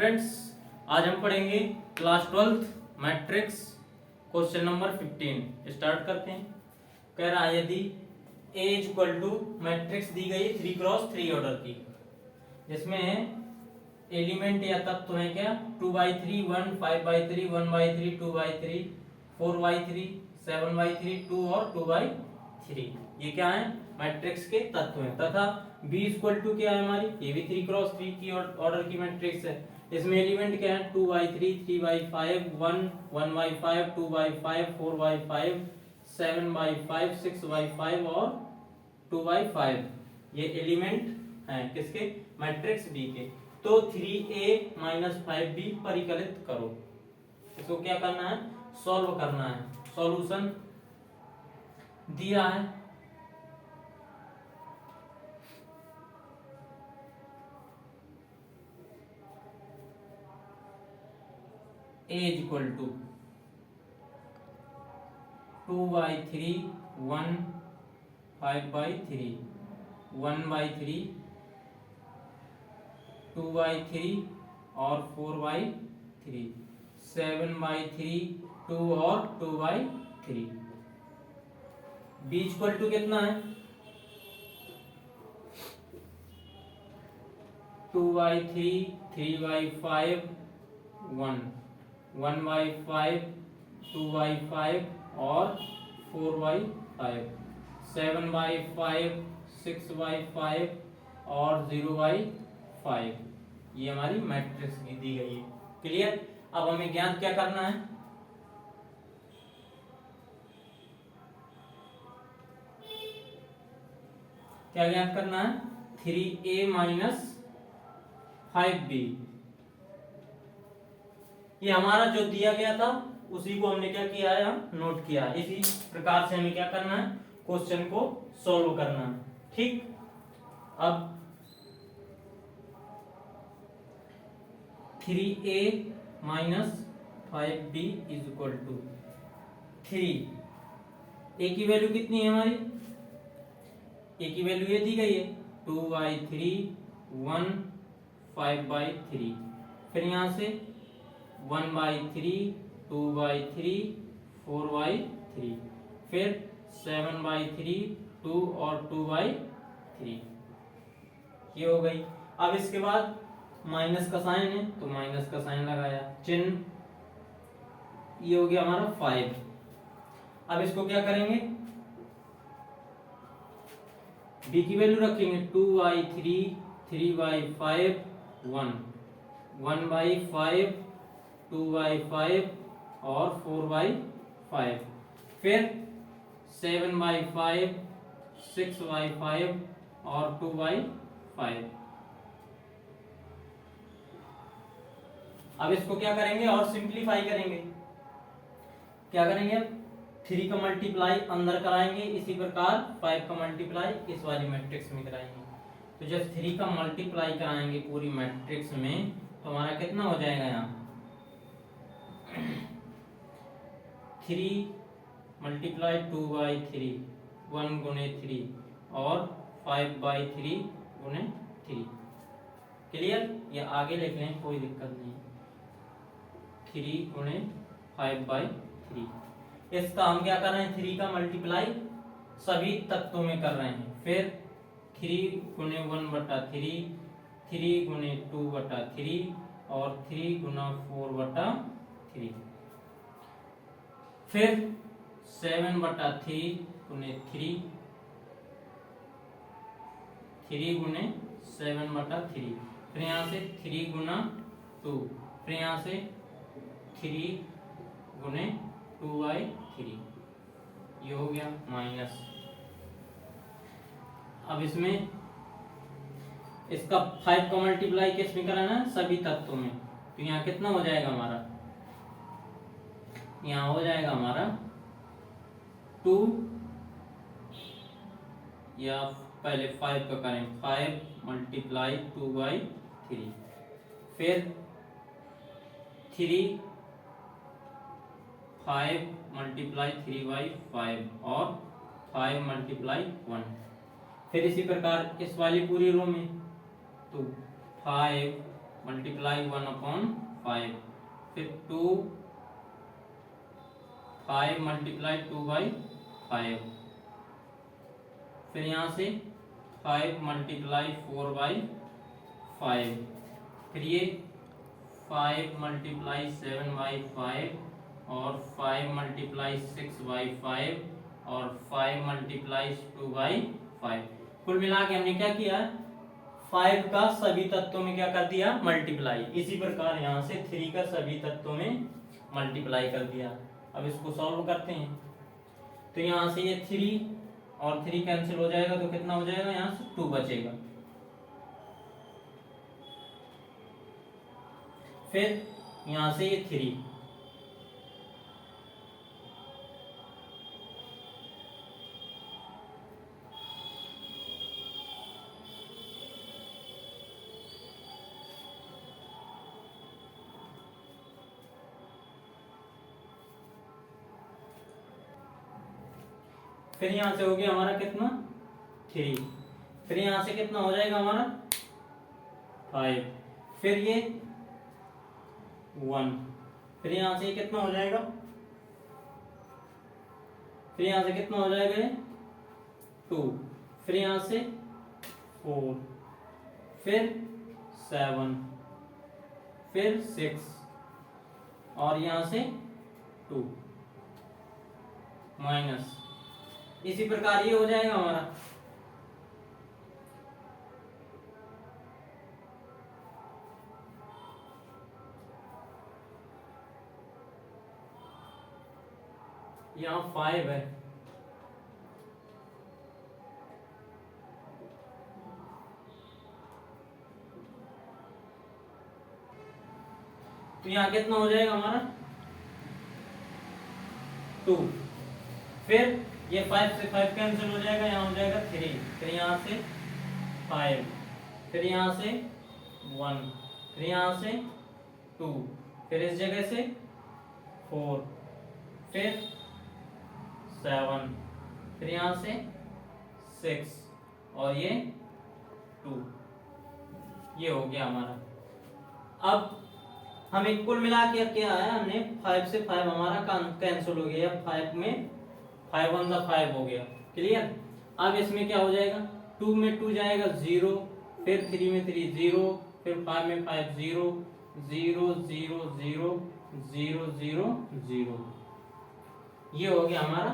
Friends, आज हम पढ़ेंगे class 12th matrix question number 15। Start करते हैं। कह रहा है यदि A इक्वल टू मैट्रिक्स दी गई 3x3 ऑर्डर की, जिसमें एलिमेंट या तत्व है क्या 2/3 1 5/3 1/3 2/3 4/3 7/3 2 और 2/3। ये क्या है मैट्रिक्स के तत्व हैं। तथा B इक्वल टू क्या है हमारी, ये भी 3x3 की ऑर्डर की मैट्रिक्स है। इसमें एलिमेंट क्या है 2/3 3/5 1 1/5 2/5 4/5 7/5 6/5 और 2/5। ये एलिमेंट हैं किसके, मैट्रिक्स B के। तो 3A - 5B परिकलित करो। इसको क्या करना है, सॉल्व करना है। सॉल्यूशन दिया है, A इक्वल टू 2/3 1 5/3 1/3 2/3 और 4/3 7/3 2 और 2/3। B इक्वल टू कितना है 2/3 3/5 1 1/5 2/5 और 4/5 7/5 6/5 और 0/5। ये हमारी मैट्रिक्स दी गई है। क्लियर। अब हमें ज्ञात क्या करना है, क्या ज्ञात करना है 3A - 5B। ये हमारा जो दिया गया था उसी को हमने क्या किया है, हम नोट किया है। इसी प्रकार से हमें क्या करना है, क्वेश्चन को सॉल्व करना है। ठीक। अब 3A - 5B equal to 3। A की वैल्यू कितनी है हमारी, A की वैल्यू ये दी गई है 2/3 1 5/3। फिर यहां से 1/3 2/3 4/3 फिर 7/3 2 और 2/3। ये हो गई। अब इसके बाद माइनस का साइन है तो माइनस का साइन लगाया, चिन्ह। ये हो गया हमारा 5। अब इसको क्या करेंगे, B की वैल्यू रखेंगे 2/3 3/5 1 1/5 2/5 और 4/5 फिर 7/5 6/5 और 2/5। अब इसको क्या करेंगे और सिंप्लीफाई करेंगे। क्या करेंगे, 3 का मल्टीप्लाई अंदर कराएंगे, इसी प्रकार 5 का मल्टीप्लाई इस वाली मैट्रिक्स में कराएंगे। तो जब 3 का मल्टीप्लाई कराएंगे पूरी मैट्रिक्स में तो हमारा कितना हो जाएगा, यहाँ 3 × 2/3 1 × 3 और 5/3 × 3। क्लियर। या आगे लिख लें, कोई दिक्कत नहीं। 3 × 5/3। इसका हम क्या कर रहे हैं, 3 का मल्टीप्लाई सभी तत्वों में कर रहे हैं। फिर 3 × 1/3 3 × 2/3 और 3 × 4/3 फिर 7/3 × 3 3 × 7/3 फिर यहाँ से 3 × 2 फिर यहाँ से 3 × 2/3। ये हो गया माइनस। अब इसमें इसका 5 का मल्टीप्लाई किस में कराना है, सभी तत्वों में। तो यहाँ कितना हो जाएगा हमारा, यहाँ हो जाएगा हमारा 2 या पहले 5 का करें 5 × 2/3 फिर 3 5 × 3/5 और 5 × 1। फिर इसी प्रकार इस वाली पूरी रो में तो 5 मल्टीप्लाई 1/5, फिर 2 5 मल्टीप्लाई 2/5, फिर यहाँ से 5 मल्टीप्लाई 4/5, फिर ये 5 मल्टीप्लाई 7/5 और 5 मल्टीप्लाई 6/5 और 5 मल्टीप्लाई 2/5। कुल मिला के हमने क्या किया, 5 का सभी तत्वों में क्या कर दिया, मल्टीप्लाई। इसी प्रकार यहाँ से 3 का सभी तत्वों में मल्टीप्लाई कर दिया। अब इसको सॉल्व करते हैं। तो यहाँ से ये 3 और 3 कैंसिल हो जाएगा, तो कितना हो जाएगा, यहाँ से 2 बचेगा। फिर यहाँ से ये 3, फिर यहां से हो गया हमारा कितना, 3, फिर यहां से कितना हो जाएगा हमारा 5, फिर ये 1, फिर यहां से कितना हो जाएगा, फिर यहां से कितना हो जाएगा 2, फिर यहां से 4, फिर 7, फिर 6 और यहां से 2 माइनस। इसी प्रकार ये हो जाएगा हमारा, यहाँ 5 है, तो यहाँ कितना हो जाएगा हमारा 2, फिर ये 5 से 5 कैंसिल हो जाएगा, यहाँ हो जाएगा 3, फिर यहाँ से 5, फिर यहाँ से 1, फिर यहाँ से 2, फिर इस जगह से 4, फिर 7, फिर यहाँ से 6 और ये 2, ये हो गया हमारा। अब हमें कुल मिला के क्या है, हमने 5 से 5 हमारा कैंसिल हो गया, 5 में 5 1 5 हो गया, क्लियर। अब इसमें क्या हो जाएगा, 2 में 2 जाएगा 0, फिर 3 में 3 0, फिर 5 में 5 0 0 0 0 0 0 0। ये हो गया हमारा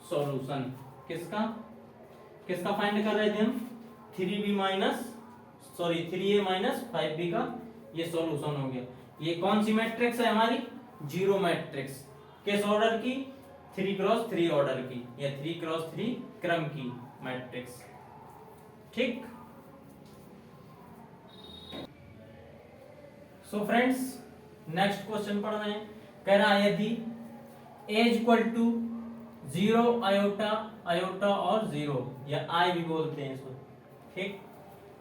सॉल्यूशन। किसका किसका फाइंड कर रहे थे हम, 3b minus 3a minus 5b का ये सॉल्यूशन हो गया। ये कौन सी मैट्रिक्स है हमारी, जीरो मैट्रिक्स। किस ऑर्डर की, 3x3 ऑर्डर की या 3x3 क्रम की मैट्रिक्स, ठीक। सो फ्रेंड्स, नेक्स्ट क्वेश्चन पढ़ रहे हैं। कह रहा है यदि a equal to 0 iota, iota और 0 या i भी बोलते हैं इसको, ठीक,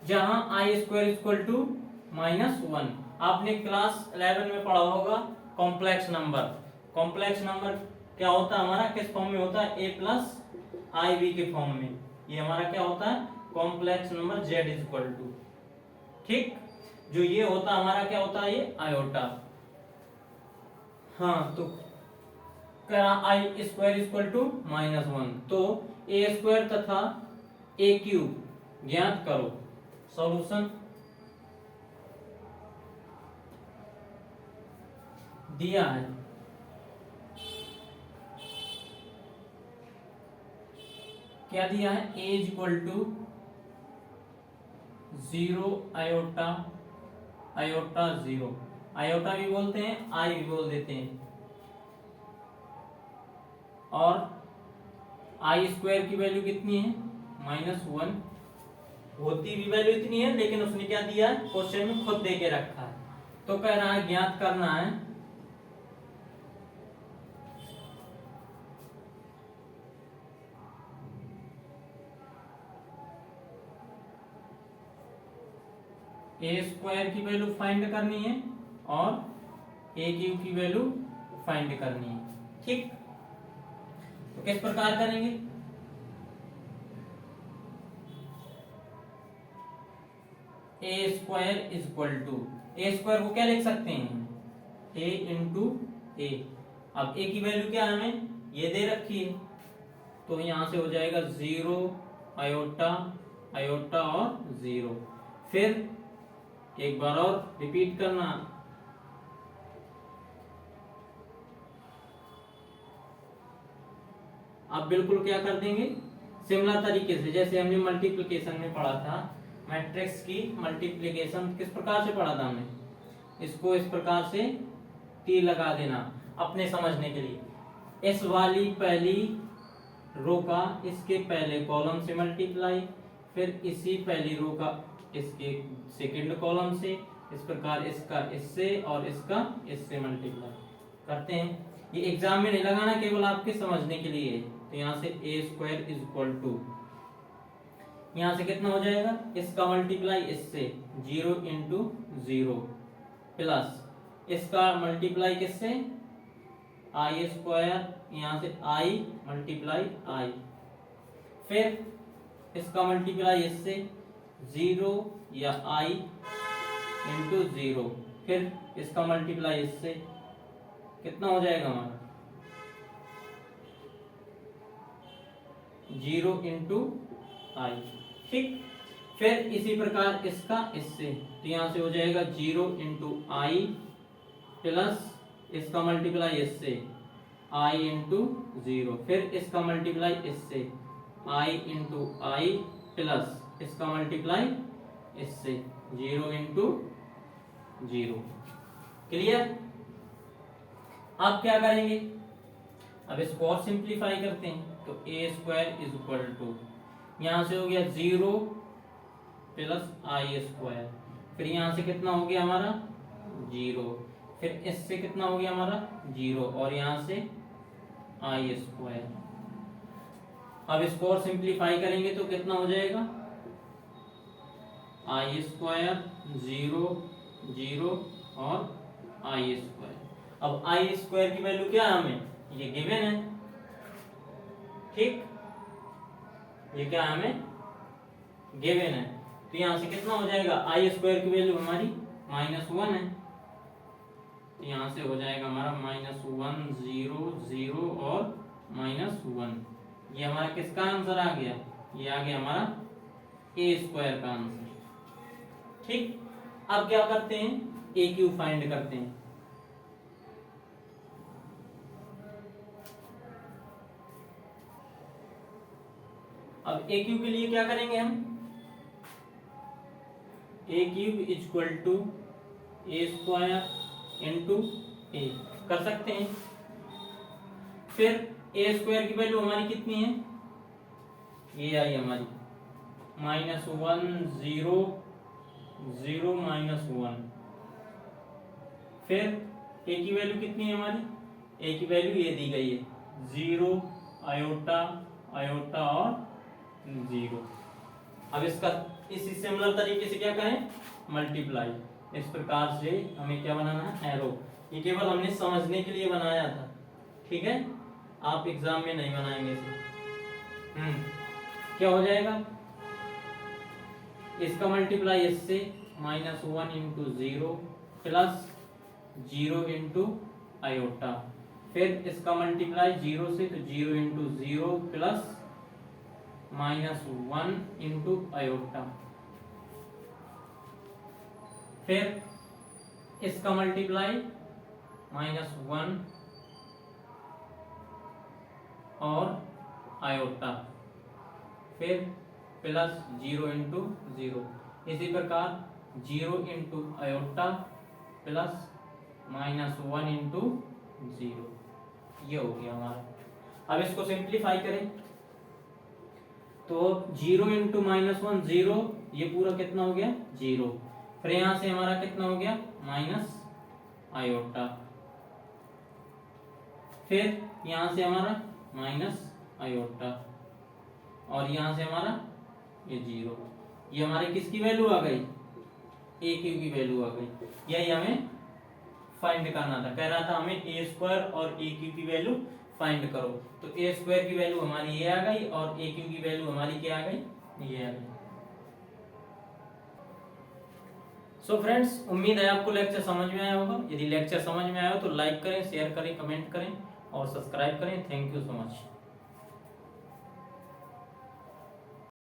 जहां i स्क्वायर इक्वल टू -1। आपने क्लास 11 में पढ़ा होगा कॉम्प्लेक्स नंबर। कॉम्प्लेक्स नंबर क्या होता है हमारा, किस फॉर्म में होता है, a प्लस आई बी के फॉर्म में। ये हमारा क्या होता है, complex number z equal to, ठीक। जो ये होता है हमारा क्या होता है, ये आयोटा। हाँ, तो आई स्क्वायर इक्वल टू -1, तो a स्क्वायर तथा a क्यूब ज्ञात करो। सॉल्यूशन दिया है, क्या दिया है, a equal to 0 iota, iota 0, iota भी बोलते हैं, आई भी बोल देते हैं, और आई स्क्वायर की वैल्यू कितनी है, -1। होती भी वैल्यू इतनी है, लेकिन उसने क्या दिया है, क्वेश्चन में खुद दे के रखा है। तो कह रहा है ज्ञात करना है ए स्क्वायर की वैल्यू फाइंड करनी है और ए क्यूब की वैल्यू फाइंड करनी है, ठीक। तो किस प्रकार करेंगे, A square equal to A square को क्या लिख सकते हैं, ए इंटू ए। अब ए की वैल्यू क्या है हमें ये दे रखी है, तो यहां से हो जाएगा 0 आयोटा आयोटा और 0। फिर एक बार और रिपीट करना, आप बिल्कुल क्या कर देंगे सिमिलर तरीके से, जैसे हमने मल्टीप्लिकेशन में पढ़ा था, मैट्रिक्स की मल्टीप्लिकेशन किस प्रकार से पढ़ा था हमने, इसको इस प्रकार से तीर लगा देना अपने समझने के लिए। इस वाली पहली रो का इसके पहले कॉलम से मल्टीप्लाई, फिर इसी पहली रो का इसके सेकंड कॉलम से, इस प्रकार इसका इससे और इसका इससे मल्टीप्लाई करते हैं। ये एग्जाम में नहीं लगाना, केवल आपके समझने के लिए है। तो यहाँ से ए स्क्वायर इज इक्वल टू, यहाँ से कितना हो जाएगा, इसका मल्टीप्लाई इससे 0 इंटू 0 प्लस इसका मल्टीप्लाई किससे आई स्क्वायर, यहाँ से आई मल्टीप्लाई आई, फिर इसका मल्टीप्लाई इससे 0 या आई इंटू 0, फिर इसका मल्टीप्लाई इससे कितना हो जाएगा हमारा 0 इंटू आई। ठीक, फिर इसी प्रकार इसका इससे, तो यहां से हो जाएगा 0 इंटू आई प्लस इसका मल्टीप्लाई इससे आई इंटू 0, फिर इसका मल्टीप्लाई इससे आई इंटू आई प्लस इसका मल्टीप्लाई इससे 0 इंटू 0। क्लियर? आप क्या करेंगे, अब इसको और सिंप्लीफाई करते हैं, तो ए स्क्वायर इज इक्वल टू, यहां से हो गया 0 प्लस आई स्क्वायर, फिर यहां से कितना हो गया हमारा 0, फिर इससे कितना हो गया हमारा 0 और यहां से आई स्क्वायर। अब इसको और सिंप्लीफाई करेंगे तो कितना हो जाएगा आई स्क्वायर 0 0 और आई स्क्वायर। अब आई स्क्वायर की वैल्यू क्या है हमें, ये गिवन है। ठीक, ये क्या है हमें गिवन है, तो यहां से कितना हो जाएगा आई स्क्वायर की वैल्यू हमारी -1 है, तो यहां से हो जाएगा हमारा -1 0 0 और -1। ये हमारा किसका आंसर आ गया, ये आ गया हमारा ए स्क्वायर का आंसर। ठीक, अब क्या करते हैं ए क्यू फाइंड करते हैं। अब ए क्यू के लिए क्या करेंगे हम, A cube is equal to A square into A कर सकते हैं। फिर ए स्क्वायर की वैल्यू हमारी कितनी है, ये आई हमारी -1 0 0 -1, फिर ए की वैल्यू कितनी है हमारी, ए की वैल्यू ये दी गई है 0 आयोटा आयोटा और 0। अब इसका इसी सिमिलर तरीके से क्या करें मल्टीप्लाई, इस प्रकार से हमें क्या बनाना है एरो। ये केवल हमने समझने के लिए बनाया था, ठीक है, आप एग्जाम में नहीं बनाएंगे इसे। क्या हो जाएगा, इसका मल्टीप्लाई इससे -1 इंटू 0 प्लस 0 इंटू आयोटा, फिर इसका मल्टीप्लाई 0 से तो 0 इंटू 0 प्लस -1 इंटू आयोटा, फिर इसका मल्टीप्लाई -1 और आयोटा, फिर प्लस 0 इंटू 0। इसी प्रकार 0 इंटू आयोटा प्लस -1 इंटू 0, ये हो गया हमारा। अब इसको सिंप्लीफाई करें तो 0 इंटू -1 0, ये पूरा कितना हो गया 0, फिर यहां से हमारा कितना हो गया माइनस आयोटा, फिर यहां से हमारा माइनस आयोटा और यहां से हमारा ये 0। ये हमारे किसकी वैल्यू आ गई, ए क्यू की वैल्यू आ गई। यही हमें फाइंड करना था, कह रहा था हमें ए स्क्वायर और ए क्यू की वैल्यू फाइंड करो, तो ए स्क्वायर की वैल्यू हमारी ये आ गई और ए क्यू की वैल्यू हमारी क्या आ गई, ये आ गई। सो फ्रेंड्स, उम्मीद है आपको लेक्चर समझ में आया होगा। यदि लेक्चर समझ में आया हो तो लाइक करें, शेयर करें, कमेंट करें और सब्सक्राइब करें। Thank you so much.